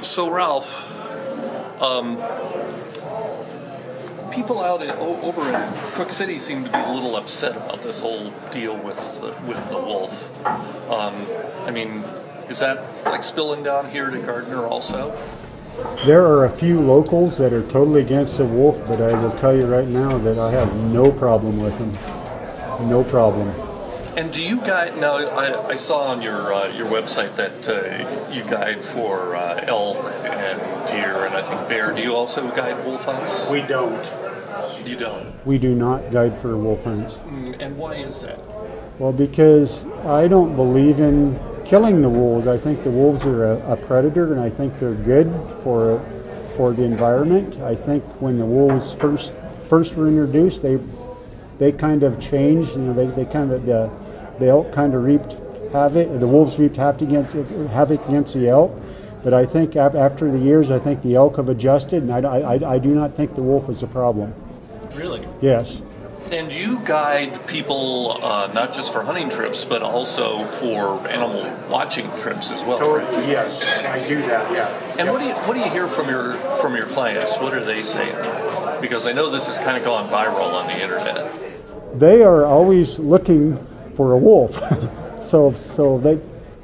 So Ralph, um, people over in Cook City seem to be a little upset about this whole deal with the wolf. I mean, is that like spilling down here to Gardner also? There are a few locals that are totally against the wolf, but I will tell you right now that I have no problem with them. No problem. And do you guide now? I saw on your website that you guide for elk and deer, and I think bear. Do you also guide wolf hunts? We don't. You don't. We do not guide for wolf hunts. And why is that? Well, because I don't believe in killing the wolves. I think the wolves are a predator, and I think they're good for the environment. I think when the wolves first were introduced, they kind of changed. You know, they kind of the elk kind of reaped havoc. The wolves reaped havoc against the elk. But I think after the years, I think the elk have adjusted, and I do not think the wolf is a problem. Really? Yes. And you guide people not just for hunting trips, but also for animal watching trips as well. Totally. Right? Yes, I do that. Yeah. And what do you hear from your clients? What are they saying? Because I know this has kind of gone viral on the internet. They are always looking for a wolf, so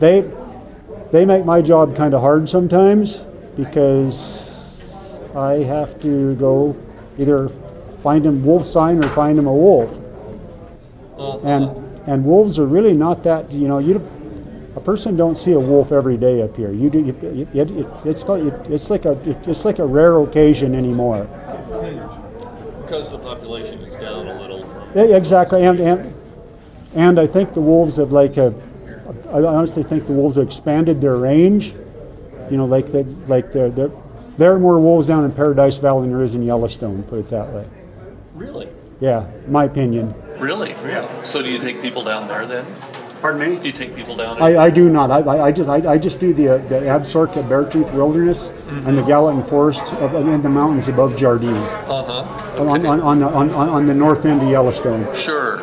they make my job kind of hard sometimes because I have to go either find them wolf sign or find them a wolf. And wolves are really not that, a person don't see a wolf every day up here. It's like a rare occasion anymore. Because the population is down a little. Exactly, and I think the wolves have I honestly think the wolves have expanded their range. There are more wolves down in Paradise Valley than there is in Yellowstone. Put it that way. Really? Yeah, my opinion. Really? Yeah. So do you take people down there then? Pardon me? Do you take people down there? I do not. I just do the Absaroka Beartooth Wilderness and the Gallatin Forest in the mountains above Jardine. Okay. On the north end of Yellowstone. Sure.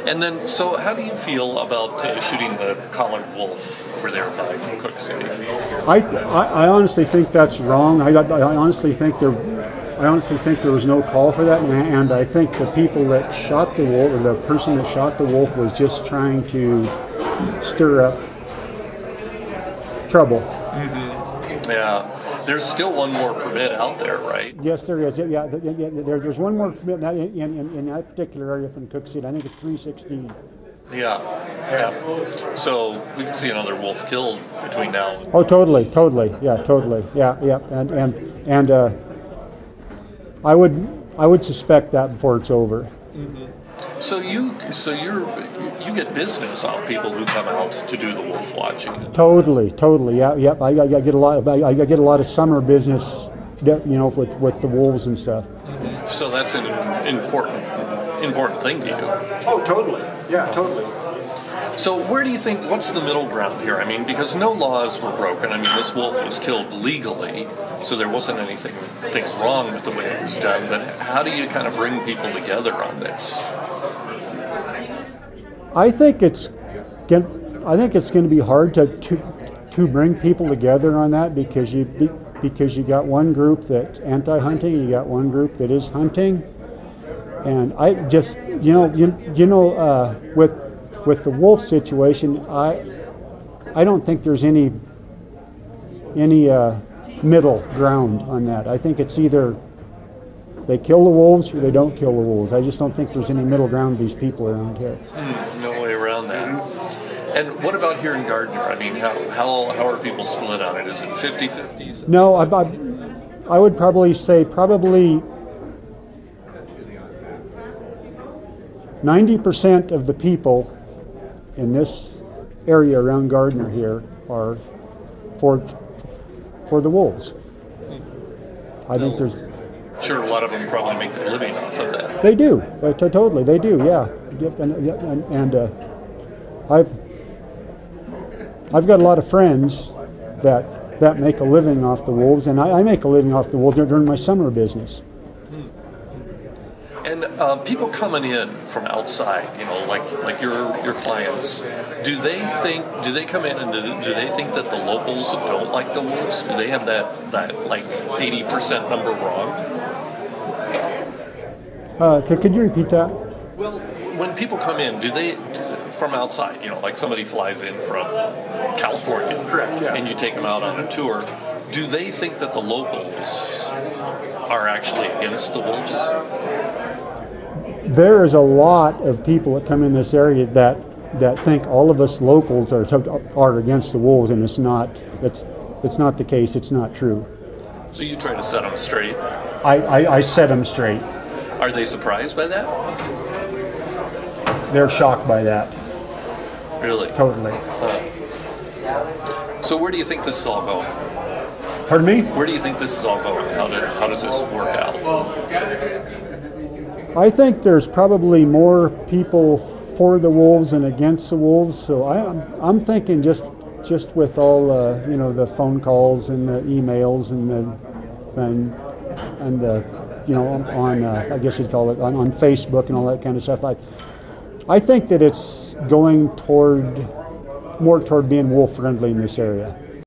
And then, so how do you feel about shooting the collared wolf over there by Cook City? I honestly think that's wrong. I honestly think there was no call for that, and I think the people that shot the wolf, or the person that shot the wolf, was just trying to stir up trouble. Mm-hmm. Yeah. There's still one more permit out there, right? Yes, there is. Yeah, there's one more permit in that particular area from Cook City. I think it's 316. Yeah. So we could see another wolf killed between now and... Oh, totally. Yeah, totally. Yeah. And I would suspect that before it's over. Mm-hmm. So you get business off people who come out to do the wolf watching. Totally. Yeah. I get a lot of summer business, with the wolves and stuff. Mm-hmm. So that's an important thing to you. Oh, totally. Yeah, totally. So where do you think, what's the middle ground here? I mean, because no laws were broken. I mean, this wolf was killed legally, so there wasn't anything wrong with the way it was done. But how do you kind of bring people together on this? I think it's going to be hard to bring people together on that because you got one group that's anti-hunting, you got one group that is hunting, and I just with the wolf situation, I don't think there's any middle ground on that. I think it's either they kill the wolves or they don't kill the wolves. I just don't think there's any middle ground with these people around here. No way around that. And what about here in Gardner? I mean, how are people split on it? Is it 50-50? No, I would probably say 90% of the people in this area around Gardner here are for the wolves. I think there's... Sure, a lot of them probably make their living off of that. They do. Totally, they do. Yeah, and I've got a lot of friends that make a living off the wolves, and I make a living off the wolves during my summer business. And people coming in from outside, like your clients, do they come in and do they think that the locals don't like the wolves? Do they have that like 80% number wrong? Could you repeat that? Well, when people come in, do they from outside, like somebody flies in from California, Correct, yeah. and you take them out on a tour, do they think that the locals are actually against the wolves? There is a lot of people that come in this area that think all of us locals are against the wolves, and it's not. It's not the case. It's not true. So you try to set them straight. I set them straight. Are they surprised by that? They're shocked by that. Really? Totally. So where do you think this is all going? Pardon me? Where do you think this is all going? How does this work out? I think there's probably more people for the wolves and against the wolves. So I'm thinking just with all the phone calls and the emails and the on I guess you'd call it on Facebook and all that kind of stuff. I think that it's going more toward being wolf friendly in this area.